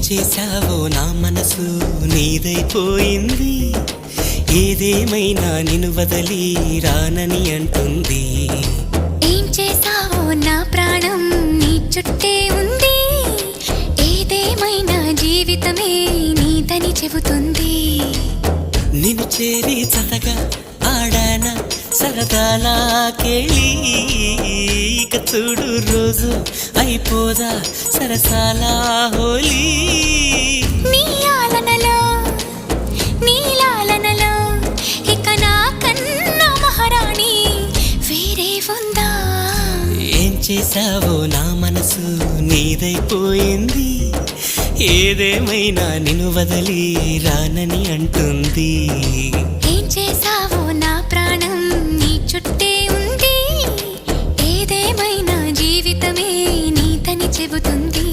చేశావో నా మనసు నీదైపోయింది, ఏదేమైనా నిన్ను వదలి రానని అంటుంది. ఏం చేశావో నా ప్రాణం నీ చుట్టే ఉంది, ఏదేమైనా జీవితమే నీదని చెబుతుంది. నిన్ను చేరి చతగా ఆడాన సరదాలా కేళి, ఇక చూడు రోజు అయిపోదా సరసాల హోలీ. నీ ఆలనలో నీ లాలనలో ఇక నా కన్నా మహారాణి వేరే ఉందా? ఏం చేశావో నా మనసు నీదైపోయింది, ఏదేమైనా నిన్ను వదలి రానని అంటుంది. ఏం చేశావో నా ప్రాణం నీ చుట్టే ఉంది, ఏదేమైనా జీవితమే నీదని చెబుతుంది.